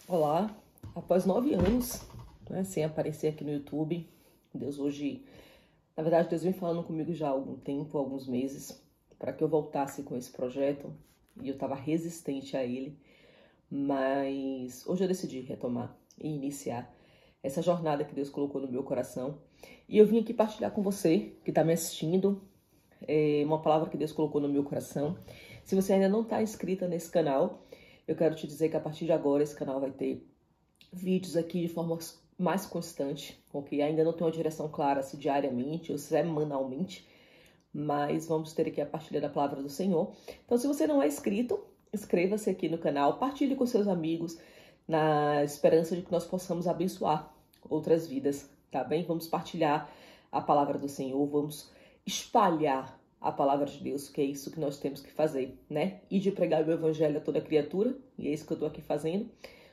Olá, após 9 anos, né, sem aparecer aqui no YouTube, Deus hoje, na verdade, Deus vem falando comigo já há algum tempo, alguns meses, para que eu voltasse com esse projeto, e eu estava resistente a ele, mas hoje eu decidi retomar e iniciar essa jornada que Deus colocou no meu coração, e eu vim aqui partilhar com você que está me assistindo, uma palavra que Deus colocou no meu coração. Se você ainda não está inscrita nesse canal, eu quero te dizer que a partir de agora esse canal vai ter vídeos aqui de forma mais constante, ok? Ainda não tem uma direção clara se diariamente ou semanalmente, mas vamos ter aqui a partilha da palavra do Senhor. Então, se você não é inscrito, inscreva-se aqui no canal, partilhe com seus amigos, na esperança de que nós possamos abençoar outras vidas, tá bem? Vamos partilhar a palavra do Senhor, vamos espalhar a palavra de Deus, que é isso que nós temos que fazer, né? E de pregar o evangelho a toda criatura, e é isso que eu tô aqui fazendo,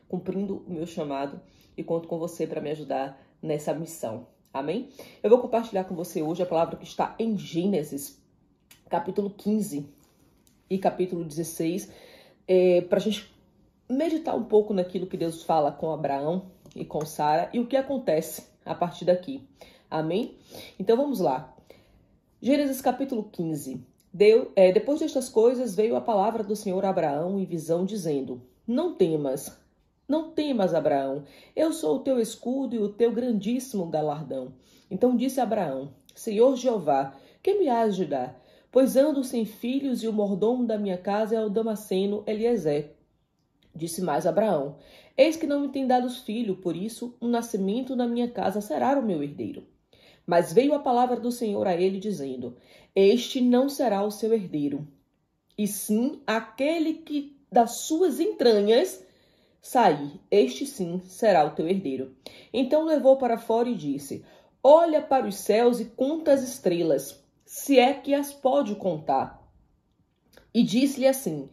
cumprindo o meu chamado, e conto com você para me ajudar nessa missão, amém? Eu vou compartilhar com você hoje a palavra que está em Gênesis, capítulo 15 e capítulo 16, para a gente meditar um pouco naquilo que Deus fala com Abraão e com Sara, e o que acontece a partir daqui, amém? Então vamos lá. Gênesis capítulo 15. Depois destas coisas veio a palavra do Senhor a Abraão em visão, dizendo: Não temas, Abraão, eu sou o teu escudo e o teu grandíssimo galardão. Então disse Abraão: Senhor Jeová, que me has de dar? Pois ando sem filhos e o mordomo da minha casa é o Damasceno Eliezer. Disse mais Abraão: Eis que não me tem dado filho, por isso um nascimento na minha casa será o meu herdeiro. Mas veio a palavra do Senhor a ele, dizendo: Este não será o seu herdeiro, e sim aquele que das suas entranhas sair, este sim será o teu herdeiro. Então levou para fora e disse: Olha para os céus e conta as estrelas, se é que as pode contar. E disse-lhe assim: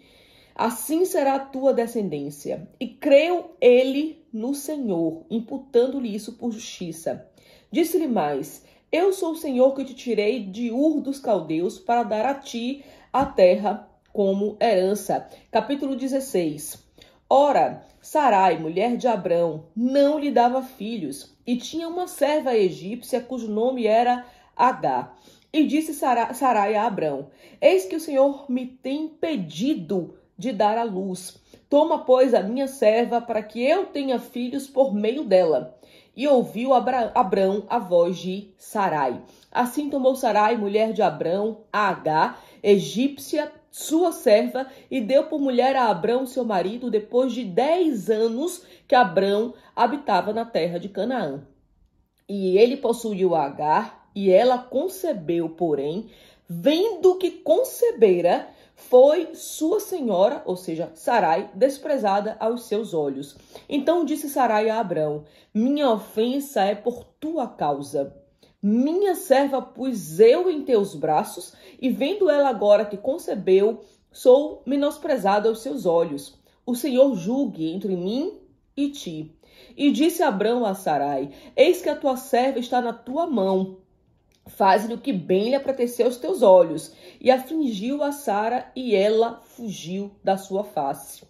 Assim será a tua descendência. E creu ele no Senhor, imputando-lhe isso por justiça. Disse-lhe mais: Eu sou o Senhor que te tirei de Ur dos Caldeus para dar a ti a terra como herança. Capítulo 16. Ora, Sarai, mulher de Abrão, não lhe dava filhos, e tinha uma serva egípcia cujo nome era Agar. E disse Sarai a Abrão: Eis que o Senhor me tem impedido de dar à luz. Toma, pois, a minha serva, para que eu tenha filhos por meio dela. E ouviu Abrão a voz de Sarai. Assim tomou Sarai, mulher de Abrão, a Agar, egípcia, sua serva, e deu por mulher a Abrão, seu marido, depois de 10 anos que Abrão habitava na terra de Canaã. E ele possuiu a Agar, e ela concebeu, porém, vendo que concebera, foi sua senhora, ou seja, Sarai, desprezada aos seus olhos. Então disse Sarai a Abrão: Minha ofensa é por tua causa. Minha serva pus eu em teus braços, e vendo ela agora que concebeu, sou menosprezada aos seus olhos. O Senhor julgue entre mim e ti. E disse Abrão a Sarai: Eis que a tua serva está na tua mão. Faz-lhe o que bem lhe apetecer aos teus olhos. E afligiu a Sara, e ela fugiu da sua face.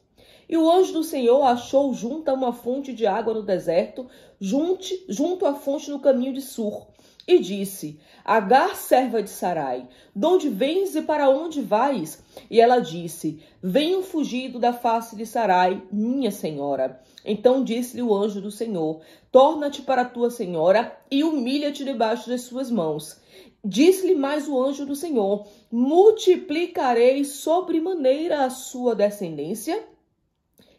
E o anjo do Senhor achou junto a uma fonte de água no deserto, junto à fonte no caminho de Sur. E disse: Agar, serva de Sarai, de onde vens e para onde vais? E ela disse: Venho fugido da face de Sarai, minha senhora. Então disse-lhe o anjo do Senhor: Torna-te para a tua senhora e humilha-te debaixo das suas mãos. Disse-lhe mais o anjo do Senhor: Multiplicarei sobremaneira a sua descendência,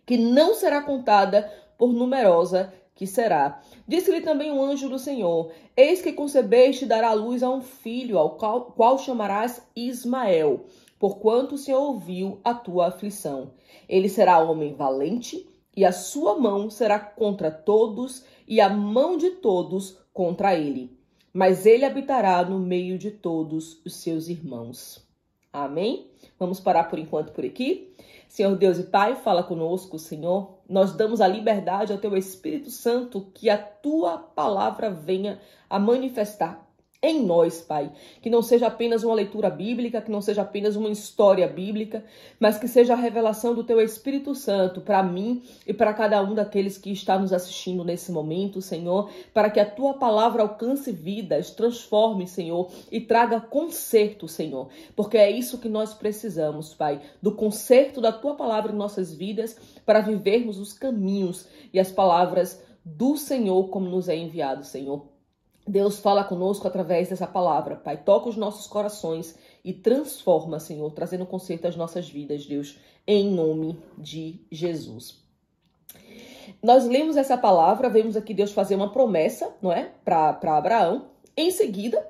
que não será contada por numerosa que será. Disse-lhe também o anjo do Senhor: Eis que concebeste e dará luz a um filho, ao qual chamarás Ismael, porquanto o Senhor ouviu a tua aflição. Ele será homem valente, e a sua mão será contra todos, e a mão de todos contra ele. Mas ele habitará no meio de todos os seus irmãos. Amém? Vamos parar por enquanto por aqui. Senhor Deus e Pai, fala conosco, Senhor. Nós damos a liberdade ao Teu Espírito Santo que a Tua palavra venha a manifestar em nós, Pai, que não seja apenas uma leitura bíblica, que não seja apenas uma história bíblica, mas que seja a revelação do Teu Espírito Santo para mim e para cada um daqueles que está nos assistindo nesse momento, Senhor, para que a Tua palavra alcance vidas, transforme, Senhor, e traga conserto, Senhor, porque é isso que nós precisamos, Pai, do conserto da Tua palavra em nossas vidas para vivermos os caminhos e as palavras do Senhor como nos é enviado, Senhor. Deus fala conosco através dessa palavra, Pai. Toca os nossos corações e transforma, Senhor, trazendo conserto às nossas vidas, Deus, em nome de Jesus. Nós lemos essa palavra, vemos aqui Deus fazer uma promessa, não é? Para Abraão. Em seguida,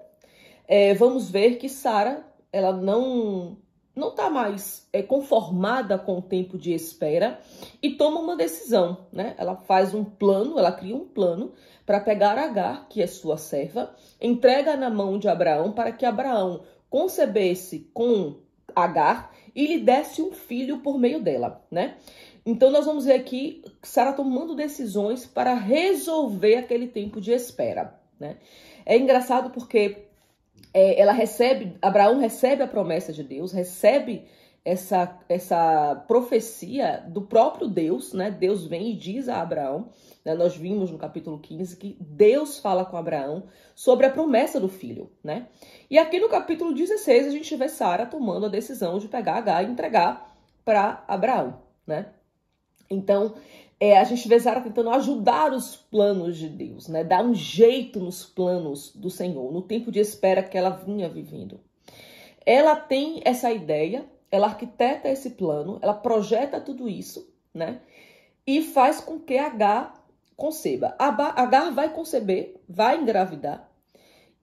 vamos ver que Sara, ela não está mais conformada com o tempo de espera e toma uma decisão, né? Ela faz um plano, ela cria um plano para pegar Agar, que é sua serva, entrega na mão de Abraão para que Abraão concebesse com Agar e lhe desse um filho por meio dela, né? Então nós vamos ver aqui Sara tomando decisões para resolver aquele tempo de espera, né? É engraçado porque Abraão recebe a promessa de Deus, recebe essa profecia do próprio Deus, né? Deus vem e diz a Abraão, né? Nós vimos no capítulo 15 que Deus fala com Abraão sobre a promessa do filho, né? E aqui no capítulo 16 a gente vê Sara tomando a decisão de pegar Agar e entregar para Abraão, né? Então, a gente vê Sara tentando ajudar os planos de Deus, né? Dar um jeito nos planos do Senhor, no tempo de espera que ela vinha vivendo. Ela tem essa ideia, ela arquiteta esse plano, ela projeta tudo isso, né? E faz com que Agar conceba. Agar vai conceber, vai engravidar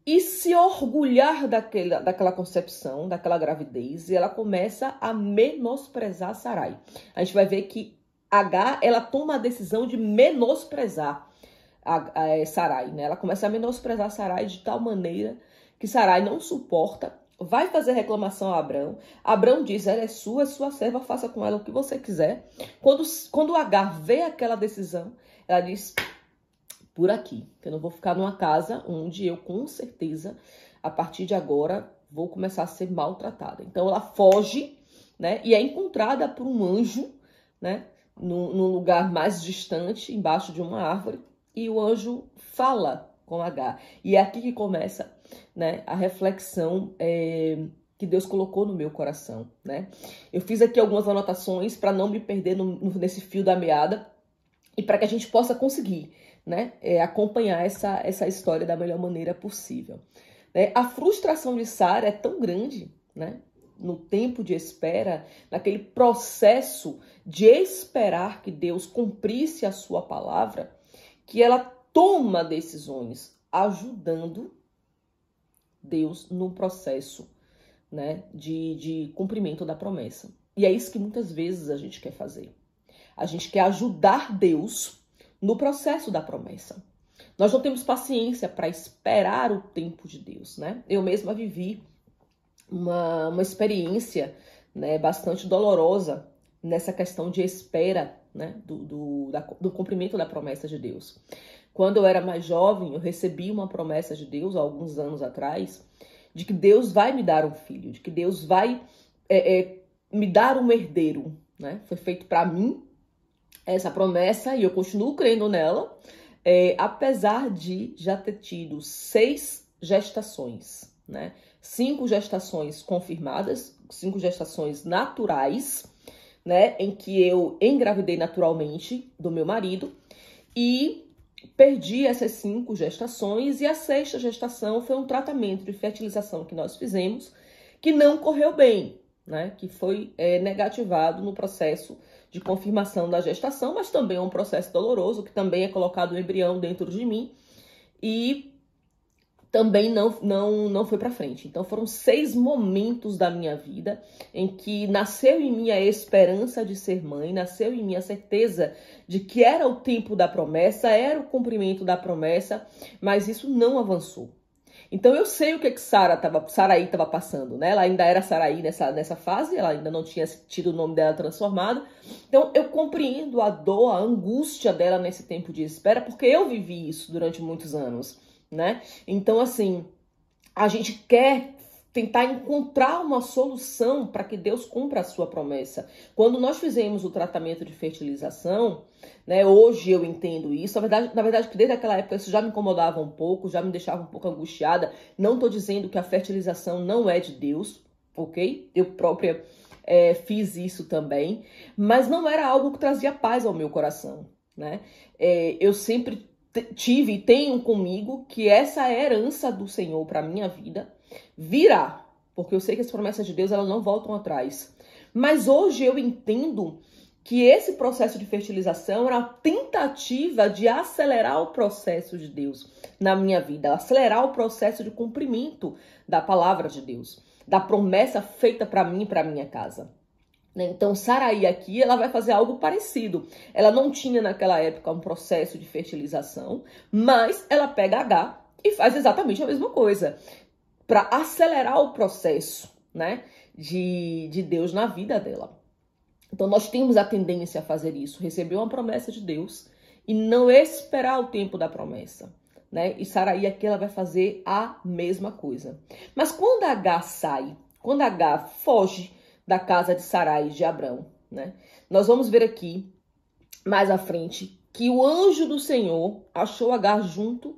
e se orgulhar daquela concepção, daquela gravidez, e ela começa a menosprezar Sarai. A gente vai ver que Agar, ela toma a decisão de menosprezar Sarai, né? Ela começa a menosprezar Sarai de tal maneira que Sarai não suporta, vai fazer reclamação a Abrão. Abrão diz, ela é sua serva, faça com ela o que você quiser. Quando Agar vê aquela decisão, ela diz, por aqui, que eu não vou ficar numa casa onde eu, com certeza, a partir de agora, vou começar a ser maltratada. Então ela foge, né? E é encontrada por um anjo, né? Num lugar mais distante, embaixo de uma árvore, e o anjo fala com Agar. E é aqui que começa, né, a reflexão que Deus colocou no meu coração, né? Eu fiz aqui algumas anotações para não me perder nesse fio da meada e para que a gente possa conseguir, né, acompanhar essa história da melhor maneira possível. A frustração de Sara é tão grande, né? No tempo de espera, naquele processo de esperar que Deus cumprisse a sua palavra, que ela toma decisões ajudando Deus no processo, né, de cumprimento da promessa. E é isso que muitas vezes a gente quer fazer. A gente quer ajudar Deus no processo da promessa. Nós não temos paciência para esperar o tempo de Deus, né? Eu mesma vivi uma experiência, né, bastante dolorosa nessa questão de espera, né, do cumprimento da promessa de Deus. Quando eu era mais jovem, eu recebi uma promessa de Deus, há alguns anos atrás, de que Deus vai me dar um filho, de que Deus vai me dar um herdeiro, né? Foi feito para mim essa promessa e eu continuo crendo nela, apesar de já ter tido 6 gestações, né? 5 gestações confirmadas, 5 gestações naturais, né, em que eu engravidei naturalmente do meu marido e perdi essas 5 gestações e a 6ª gestação foi um tratamento de fertilização que nós fizemos que não correu bem, né, que foi negativado no processo de confirmação da gestação, mas também é um processo doloroso, que também é colocado o embrião dentro de mim e também não foi para frente. Então foram 6 momentos da minha vida em que nasceu em mim a esperança de ser mãe, nasceu em mim a certeza de que era o tempo da promessa, era o cumprimento da promessa, mas isso não avançou. Então eu sei o que Sarai estava passando, né? Ela ainda era Sarai nessa fase, ela ainda não tinha tido o nome dela transformado. Então eu compreendo a dor, a angústia dela nesse tempo de espera, porque eu vivi isso durante muitos anos, né? Então, assim, a gente quer tentar encontrar uma solução para que Deus cumpra a sua promessa. Quando nós fizemos o tratamento de fertilização, né, hoje eu entendo isso, na verdade que desde aquela época isso já me incomodava um pouco, já me deixava um pouco angustiada. Não estou dizendo que a fertilização não é de Deus, ok? Eu própria fiz isso também, mas não era algo que trazia paz ao meu coração, né? Eu sempre tive e tenho comigo que essa é a herança do Senhor para minha vida virá, porque eu sei que as promessas de Deus elas não voltam atrás. Mas hoje eu entendo que esse processo de fertilização era a tentativa de acelerar o processo de Deus na minha vida, acelerar o processo de cumprimento da palavra de Deus, da promessa feita para mim e para minha casa. Então, Sarai aqui, ela vai fazer algo parecido. Ela não tinha naquela época um processo de fertilização, mas ela pega H e faz exatamente a mesma coisa para acelerar o processo, né, de Deus na vida dela. Então, nós temos a tendência a fazer isso, receber uma promessa de Deus e não esperar o tempo da promessa, né? E Sarai aqui, ela vai fazer a mesma coisa. Mas quando H sai, quando H foge da casa de Sarai e de Abrão, né? Nós vamos ver aqui, mais à frente, que o anjo do Senhor achou Agar junto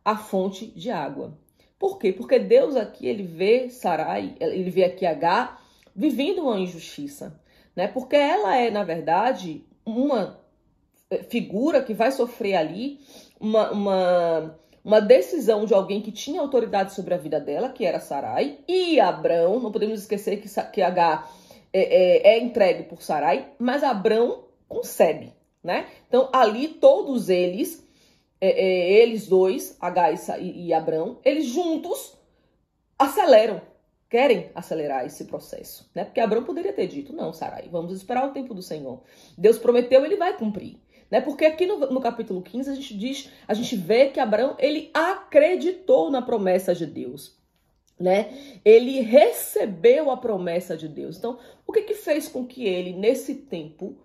à fonte de água. Por quê? Porque Deus aqui, ele vê Sarai, ele vê aqui Agar vivendo uma injustiça, né? Porque ela é, na verdade, uma figura que vai sofrer ali uma decisão de alguém que tinha autoridade sobre a vida dela, que era Sarai, e Abrão, não podemos esquecer que Agar é entregue por Sarai, mas Abrão concebe, né? Então, ali todos eles, eles dois, Agar e Abrão, eles juntos aceleram, querem acelerar esse processo, né? Porque Abrão poderia ter dito, não, Sarai, vamos esperar o tempo do Senhor. Deus prometeu, ele vai cumprir. Né? Porque aqui no capítulo 15 a gente vê que Abraão, ele acreditou na promessa de Deus, né? Ele recebeu a promessa de Deus. Então, o que fez com que ele, nesse tempo,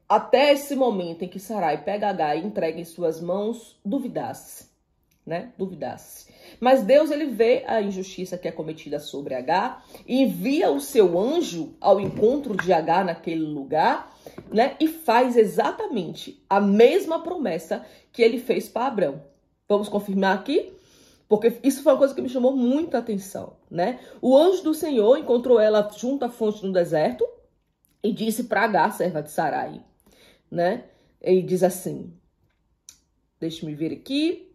até esse momento em que Sarai pega Agar e entrega em suas mãos, duvidasse, né? Duvidasse. Mas Deus, ele vê a injustiça que é cometida sobre Agar e envia o seu anjo ao encontro de Agar naquele lugar, né? E faz exatamente a mesma promessa que ele fez para Abrão. Vamos confirmar aqui? Porque isso foi uma coisa que me chamou muita atenção, né? O anjo do Senhor encontrou ela junto à fonte no deserto e disse para Agar, serva de Sarai, né? Ele diz assim, deixa-me ver aqui.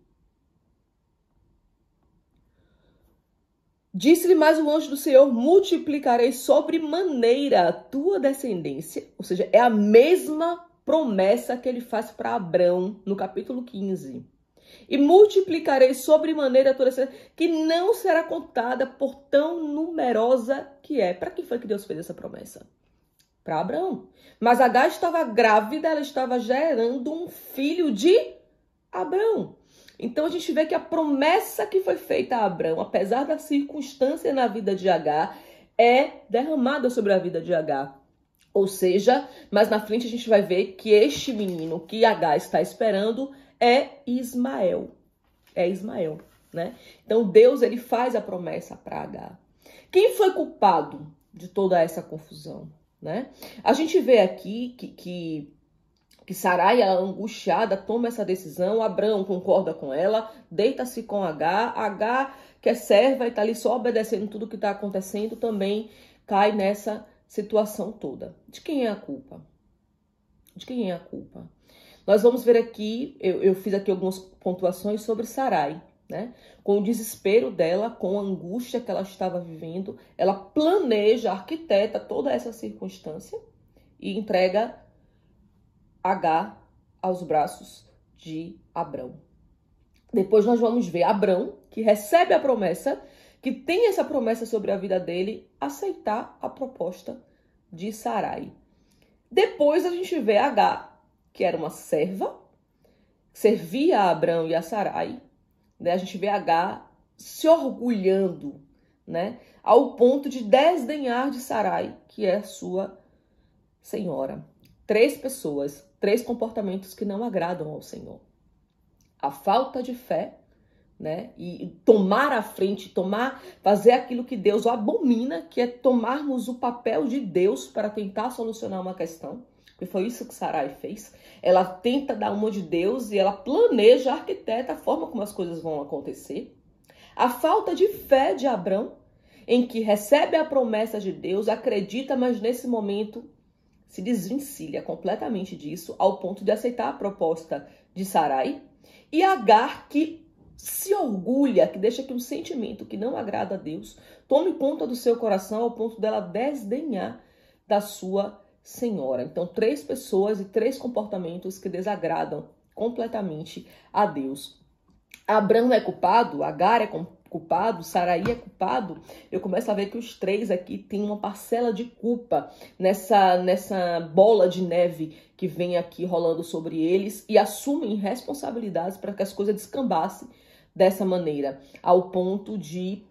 Disse-lhe mais o anjo do Senhor, multiplicarei sobremaneira a tua descendência. Ou seja, é a mesma promessa que ele faz para Abrão no capítulo 15. E multiplicarei sobremaneira a tua descendência, que não será contada por tão numerosa que é. Para quem foi que Deus fez essa promessa? Para Abrão. Mas Agar estava grávida, ela estava gerando um filho de Abrão. Então a gente vê que a promessa que foi feita a Abrão, apesar da circunstância na vida de Agar, é derramada sobre a vida de Agar. Ou seja, mais na frente a gente vai ver que este menino que Agar está esperando é Ismael. É Ismael, né? Então Deus, ele faz a promessa para Agar. Quem foi culpado de toda essa confusão, né? A gente vê aqui que Sarai, ela angustiada, toma essa decisão, Abrão concorda com ela, deita-se com Agar, que é serva e está ali só obedecendo tudo que está acontecendo, também cai nessa situação toda. De quem é a culpa? De quem é a culpa? Nós vamos ver aqui, eu fiz aqui algumas pontuações sobre Sarai, né? Com o desespero dela, com a angústia que ela estava vivendo, ela planeja, arquiteta toda essa circunstância e entrega Agar aos braços de Abrão. Depois nós vamos ver Abrão, que recebe a promessa, que tem essa promessa sobre a vida dele, aceitar a proposta de Sarai. Depois a gente vê Agar, que era uma serva, servia a Abrão e a Sarai, né? A gente vê Agar se orgulhando, né? Ao ponto de desdenhar de Sarai, que é a sua senhora. 3 pessoas, 3 comportamentos que não agradam ao Senhor. A falta de fé, né? E tomar a frente, fazer aquilo que Deus abomina, que é tomarmos o papel de Deus para tentar solucionar uma questão. E foi isso que Sarai fez. Ela tenta dar uma de Deus e ela planeja, arquiteta a forma como as coisas vão acontecer. A falta de fé de Abrão, em que recebe a promessa de Deus, acredita, mas nesse momento se desvencilha completamente disso, ao ponto de aceitar a proposta de Sarai. E Agar, que se orgulha, que deixa que um sentimento que não agrada a Deus tome conta do seu coração, ao ponto dela desdenhar da sua senhora. Então, 3 pessoas e 3 comportamentos que desagradam completamente a Deus. Abrão é culpado, Agar é culpado, Sarai é culpado. Eu começo a ver que os 3 aqui têm uma parcela de culpa nessa bola de neve que vem aqui rolando sobre eles e assumem responsabilidades para que as coisas descambassem dessa maneira, ao ponto de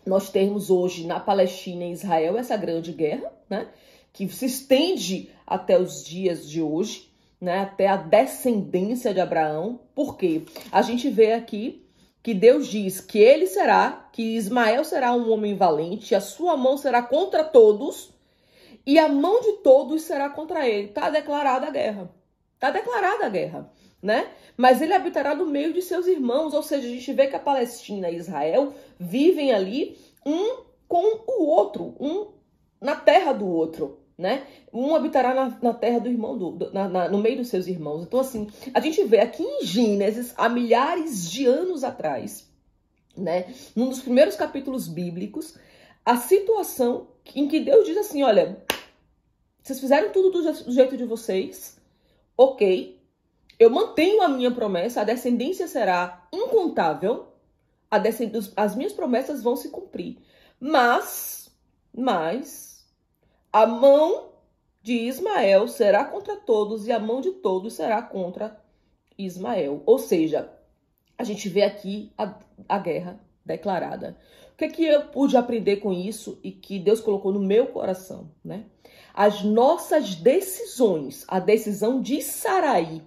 nós termos hoje na Palestina e Israel essa grande guerra, né, que se estende até os dias de hoje, né, até a descendência de Abraão. Por quê? A gente vê aqui que Deus diz que que Ismael será um homem valente, a sua mão será contra todos e a mão de todos será contra ele. Está declarada a guerra. Está declarada a guerra, né? Mas ele habitará no meio de seus irmãos, ou seja, a gente vê que a Palestina e Israel vivem ali um com o outro, um na terra do outro, né? Um habitará na terra do irmão, no meio dos seus irmãos. Então, assim, a gente vê aqui em Gênesis, há milhares de anos atrás, né? Num dos primeiros capítulos bíblicos, a situação em que Deus diz assim, olha, vocês fizeram tudo do jeito de vocês, ok, eu mantenho a minha promessa, a descendência será incontável, as minhas promessas vão se cumprir, mas a mão de Ismael será contra todos e a mão de todos será contra Ismael. Ou seja, a gente vê aqui a guerra declarada. O que é que eu pude aprender com isso e que Deus colocou no meu coração, né? As nossas decisões, a decisão de Sarai,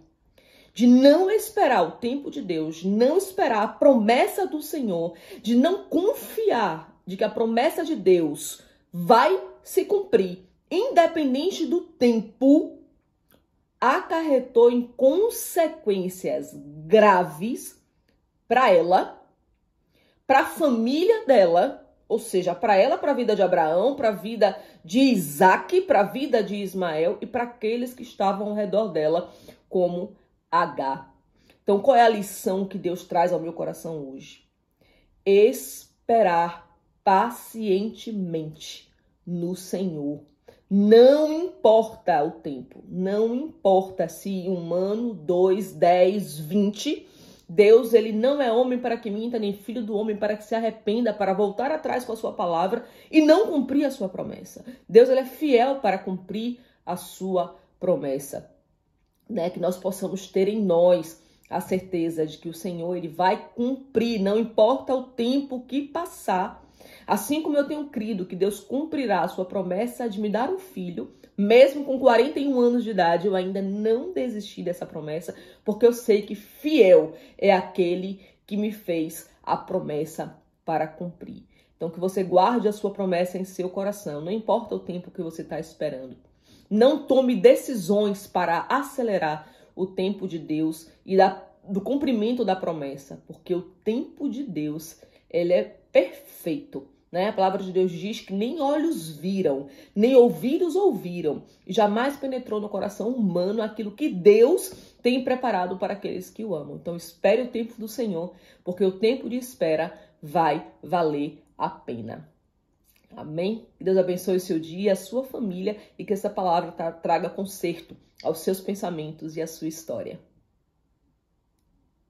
de não esperar o tempo de Deus, não esperar a promessa do Senhor, de não confiar de que a promessa de Deus vai se cumprir, independente do tempo, acarretou em consequências graves para ela, para a família dela, ou seja, para ela, para a vida de Abraão, para a vida de Isaac, para a vida de Ismael e para aqueles que estavam ao redor dela, como Agar. Então, qual é a lição que Deus traz ao meu coração hoje? Esperar pacientemente no Senhor. Não importa o tempo, não importa se 1 ano, 2, 10, 20. Deus, ele não é homem para que minta, nem filho do homem para que se arrependa, para voltar atrás com a sua palavra e não cumprir a sua promessa. Deus, ele é fiel para cumprir a sua promessa, né? Que nós possamos ter em nós a certeza de que o Senhor, ele vai cumprir, não importa o tempo que passar. Assim como eu tenho crido que Deus cumprirá a sua promessa de me dar um filho, mesmo com 41 anos de idade, eu ainda não desisti dessa promessa, porque eu sei que fiel é aquele que me fez a promessa para cumprir. Então, que você guarde a sua promessa em seu coração, não importa o tempo que você está esperando. Não tome decisões para acelerar o tempo de Deus e do cumprimento da promessa, porque o tempo de Deus, ele é perfeito. Né? A palavra de Deus diz que nem olhos viram, nem ouvidos ouviram, e jamais penetrou no coração humano aquilo que Deus tem preparado para aqueles que o amam. Então espere o tempo do Senhor, porque o tempo de espera vai valer a pena. Amém? Que Deus abençoe o seu dia, a sua família, e que essa palavra traga conserto aos seus pensamentos e à sua história.